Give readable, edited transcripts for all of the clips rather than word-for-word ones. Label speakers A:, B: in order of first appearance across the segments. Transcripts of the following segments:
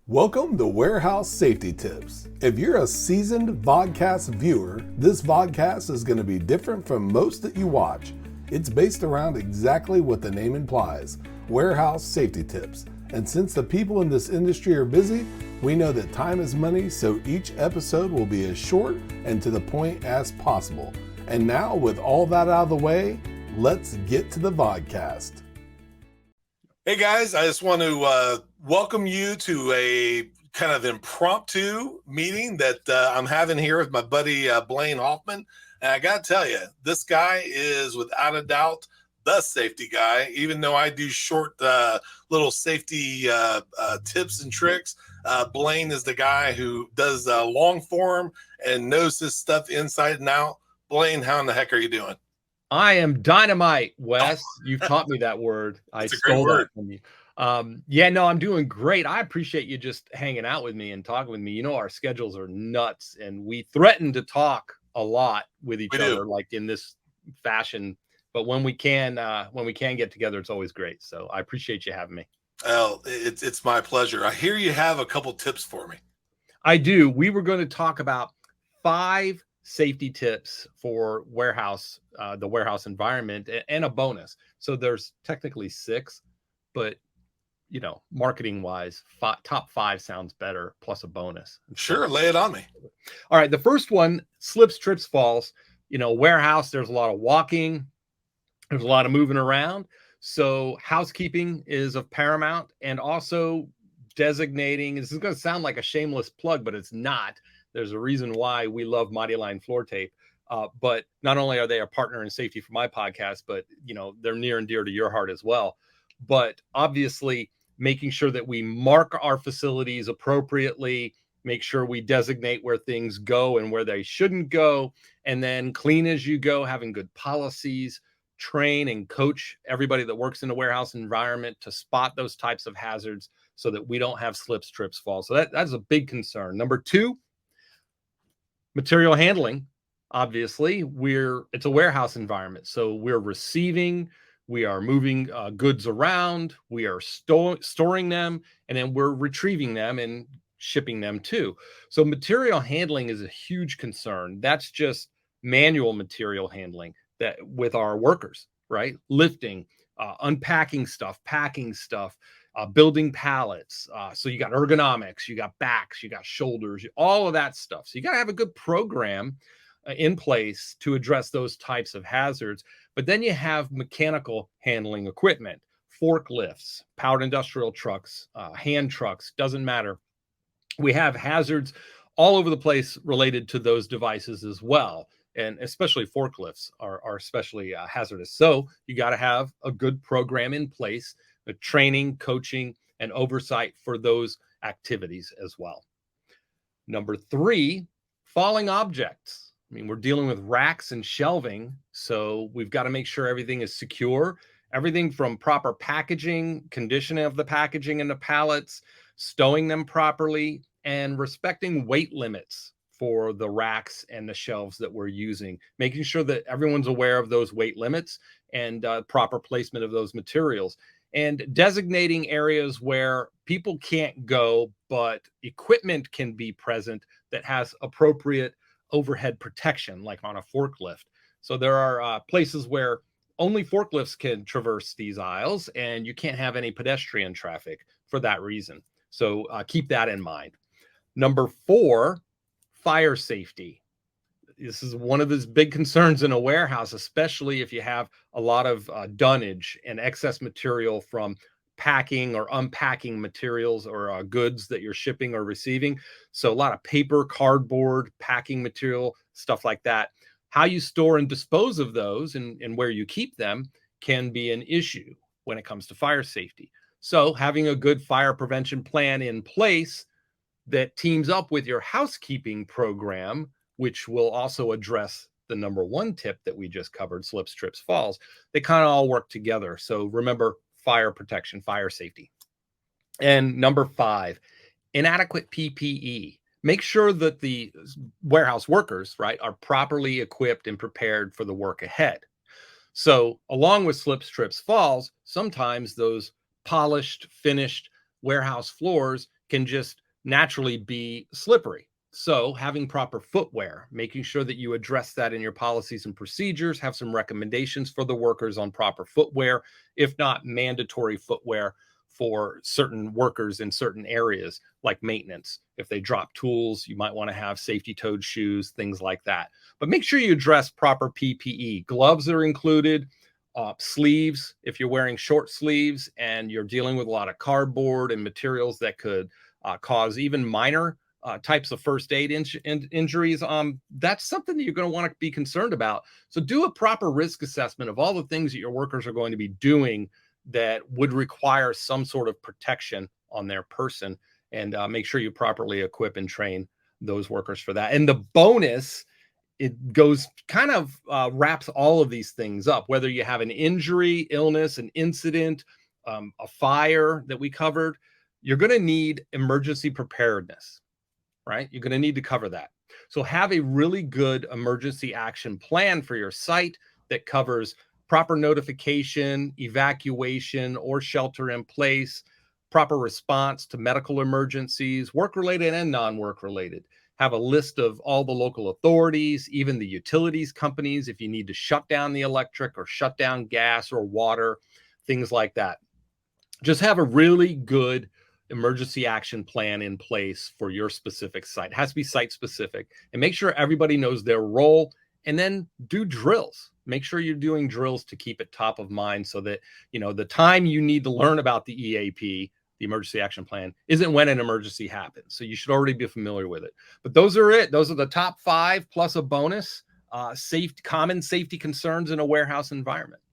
A: Welcome to Warehouse Safety Tips. If you're a seasoned vodcast viewer, this vodcast is going to be different from most that you watch. It's based around exactly what the name implies, warehouse safety tips. And since the people in this industry are busy, we know that time is money, so each episode will be as short and to the point as possible. And now, with all that out of the way, let's get to the vodcast. Hey guys, I just want to welcome you to a kind of impromptu meeting that I'm having here with my buddy Blaine Hoffmann. And I got to tell you, this guy is without a doubt the safety guy. Even though I do short little safety tips and tricks, Blaine is the guy who does long form and knows his stuff inside and out. Blaine, how in the heck are you doing?
B: I am dynamite, Wes. You've taught me that word. I stole that from you. I'm doing great. I appreciate you just hanging out with me and talking with me. You know, our schedules are nuts, and we threaten to talk a lot with each other, like in this fashion. But when we can get together, it's always great. So I appreciate you having me.
A: Well, it's my pleasure. I hear you have a couple tips for me.
B: I do. We were going to talk about 5 safety tips for the warehouse environment, and a bonus. So there's technically 6, but you know, marketing wise, top 5 sounds better, plus a bonus.
A: Sure, lay it on me.
B: All right, the first one: slips, trips, falls. You know, warehouse, there's a lot of walking, there's a lot of moving around. So housekeeping is of paramount, and also designating. This is going to sound like a shameless plug, but it's not. There's a reason why we love Mighty Line floor tape. But not only are they a partner in safety for my podcast, but you know, they're near and dear to your heart as well. But obviously, making sure that we mark our facilities appropriately, make sure we designate where things go and where they shouldn't go, and then clean as you go, having good policies, train and coach everybody that works in a warehouse environment to spot those types of hazards so that we don't have slips, trips, falls. So that's a big concern. Number 2, material handling. Obviously, it's a warehouse environment, so we're receiving, we are moving goods around, we are storing them, and then we're retrieving them and shipping them too. So material handling is a huge concern. That's just manual material handling that with our workers, right? Lifting, unpacking stuff, packing stuff, building pallets. So you got ergonomics, you got backs, you got shoulders, all of that stuff. So you got to have a good program in place to address those types of hazards. But then you have mechanical handling equipment, forklifts, powered industrial trucks, hand trucks, doesn't matter. We have hazards all over the place related to those devices as well. And especially forklifts are especially hazardous. So you got to have a good program in place, the training, coaching, and oversight for those activities as well. Number 3, falling objects. I mean, we're dealing with racks and shelving, so we've got to make sure everything is secure. Everything from proper packaging, conditioning of the packaging and the pallets, stowing them properly, and respecting weight limits for the racks and the shelves that we're using, making sure that everyone's aware of those weight limits and proper placement of those materials, and designating areas where people can't go, but equipment can be present that has appropriate overhead protection, like on a forklift. So there are places where only forklifts can traverse these aisles, and you can't have any pedestrian traffic for that reason. So keep that in mind. Number 4, fire safety. This is one of those big concerns in a warehouse, especially if you have a lot of dunnage and excess material from packing or unpacking materials or goods that you're shipping or receiving. So a lot of paper, cardboard, packing material, stuff like that. How you store and dispose of those and where you keep them can be an issue when it comes to fire safety. So having a good fire prevention plan in place that teams up with your housekeeping program, which will also address the number 1 tip that we just covered, slips, trips, falls. They kind of all work together. So remember, fire protection, fire safety. And number 5, inadequate PPE. Make sure that the warehouse workers, right, are properly equipped and prepared for the work ahead. So along with slips, trips, falls, sometimes those polished, finished warehouse floors can just naturally be slippery. So having proper footwear, making sure that you address that in your policies and procedures, have some recommendations for the workers on proper footwear, if not mandatory footwear for certain workers in certain areas like maintenance. If they drop tools, you might want to have safety-toed shoes, things like that. But make sure you address proper PPE. Gloves are included, sleeves, if you're wearing short sleeves and you're dealing with a lot of cardboard and materials that could cause even minor types of first aid injuries, that's something that you're going to want to be concerned about. So do a proper risk assessment of all the things that your workers are going to be doing that would require some sort of protection on their person, and make sure you properly equip and train those workers for that. And the bonus, it goes kind of wraps all of these things up, whether you have an injury, illness, an incident, a fire that we covered, you're going to need emergency preparedness, right? You're going to need to cover that. So have a really good emergency action plan for your site that covers proper notification, evacuation, or shelter in place, proper response to medical emergencies, work-related and non-work-related. Have a list of all the local authorities, even the utilities companies, if you need to shut down the electric or shut down gas or water, things like that. Just have a really good emergency action plan in place for your specific site. It has to be site specific, and make sure everybody knows their role, and then do drills. Make sure you're doing drills to keep it top of mind so that, the time you need to learn about the EAP, the emergency action plan, isn't when an emergency happens. So you should already be familiar with it. But those are it. Those are the top 5 plus a bonus common safety concerns in a warehouse environment.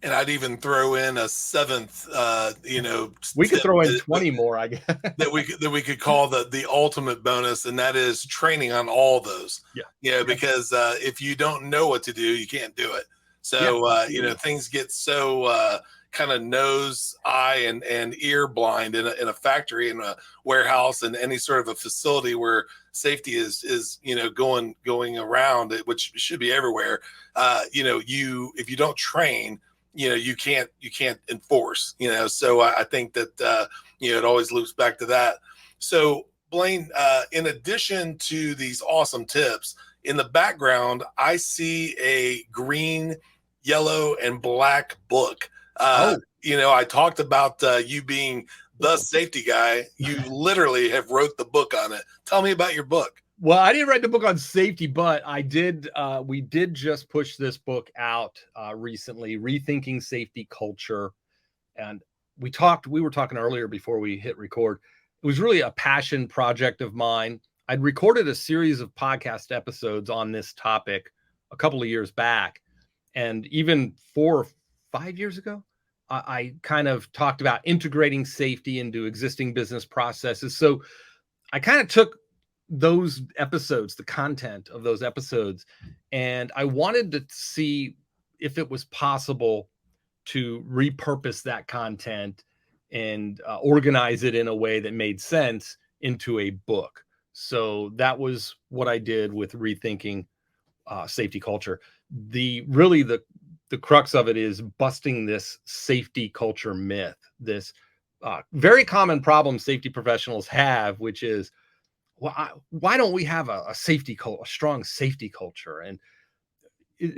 A: And I'd even throw in a 7th,
B: we could throw in 20 more, I guess,
A: that we could call the ultimate bonus, and that is training on all those. Because if you don't know what to do, you can't do it. So things get so kind of nose, eye, and ear blind in a factory, in a warehouse, and any sort of a facility where safety is going around, which should be everywhere. If you don't train, you can't enforce. So I think that it always loops back to that. So Blaine, in addition to these awesome tips, in the background I see a green, yellow, and black book. I talked about you being the safety guy. You literally have wrote the book on it. Tell me about your book.
B: Well, I didn't write the book on safety, but I did. We did just push this book out recently, Rethinking Safety Culture. And we were talking earlier before we hit record. It was really a passion project of mine. I'd recorded a series of podcast episodes on this topic a couple of years back. And even 4 or 5 years ago, I kind of talked about integrating safety into existing business processes. So I kind of took those episodes, the content of those episodes, and I wanted to see if it was possible to repurpose that content and organize it in a way that made sense into a book. So that was what I did with Rethinking Safety Culture. The crux of it is busting this safety culture myth, this very common problem safety professionals have, which is, why don't we have a strong safety culture? And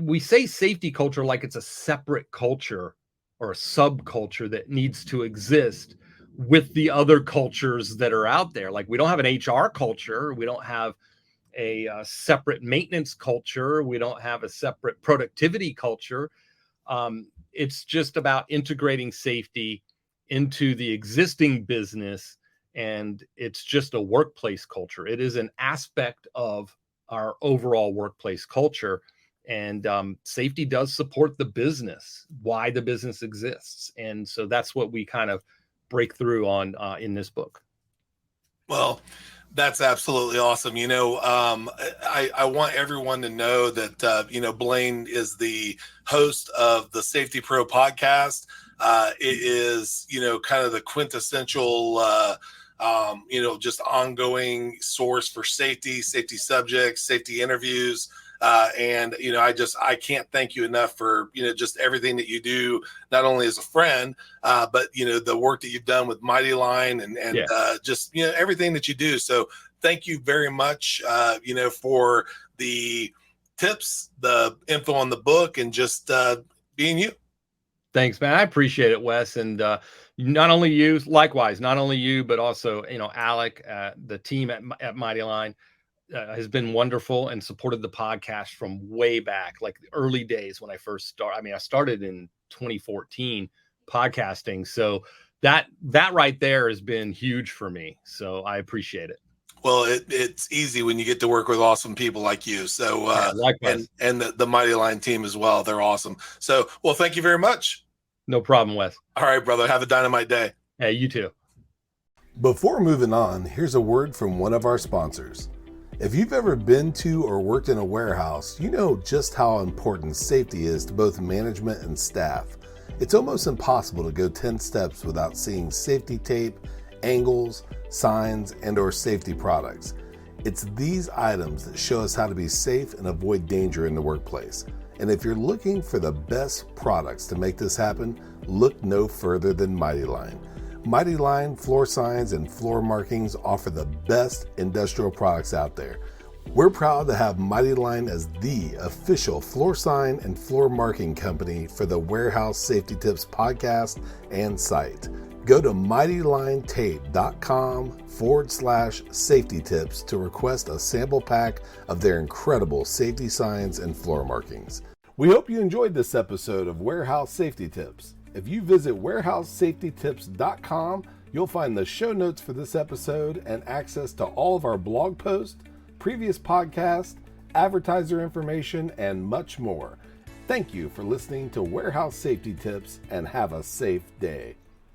B: we say safety culture like it's a separate culture or a subculture that needs to exist with the other cultures that are out there. Like, we don't have an HR culture. We don't have a separate maintenance culture. We don't have a separate productivity culture. It's just about integrating safety into the existing business, and it's just a workplace culture. It is an aspect of our overall workplace culture, and safety does support the business, why the business exists. And so that's what we kind of break through on in this book.
A: Well, that's absolutely awesome. I want everyone to know that, Blaine is the host of the Safety Pro podcast. It is, kind of the quintessential, just ongoing source for safety subjects, safety interviews. And, I can't thank you enough for, just everything that you do, not only as a friend, but, the work that you've done with Mighty Line and just, everything that you do. So thank you very much, for the tips, the info on the book, and just being you.
B: Thanks, man. I appreciate it, Wes. And not only you, but also, Alec, the team at Mighty Line has been wonderful and supported the podcast from way back, like the early days when I first started. I mean, I started in 2014 podcasting. So that right there has been huge for me. So I appreciate it.
A: Well, it's easy when you get to work with awesome people like you. So,
B: likewise.
A: And the Mighty Line team as well. They're awesome. So, well, thank you very much.
B: No problem, Wes.
A: All right, brother. Have a dynamite day.
B: Hey, you too.
A: Before moving on, here's a word from one of our sponsors. If you've ever been to or worked in a warehouse, you know just how important safety is to both management and staff. It's almost impossible to go 10 steps without seeing safety tape, angles, signs, and/or safety products. It's these items that show us how to be safe and avoid danger in the workplace. And if you're looking for the best products to make this happen, look no further than Mighty Line. Mighty Line floor signs and floor markings offer the best industrial products out there. We're proud to have Mighty Line as the official floor sign and floor marking company for the Warehouse Safety Tips podcast and site. Go to mightylinetape.com/safety tips to request a sample pack of their incredible safety signs and floor markings. We hope you enjoyed this episode of Warehouse Safety Tips. If you visit warehousesafetytips.com, you'll find the show notes for this episode and access to all of our blog posts, previous podcasts, advertiser information, and much more. Thank you for listening to Warehouse Safety Tips, and have a safe day.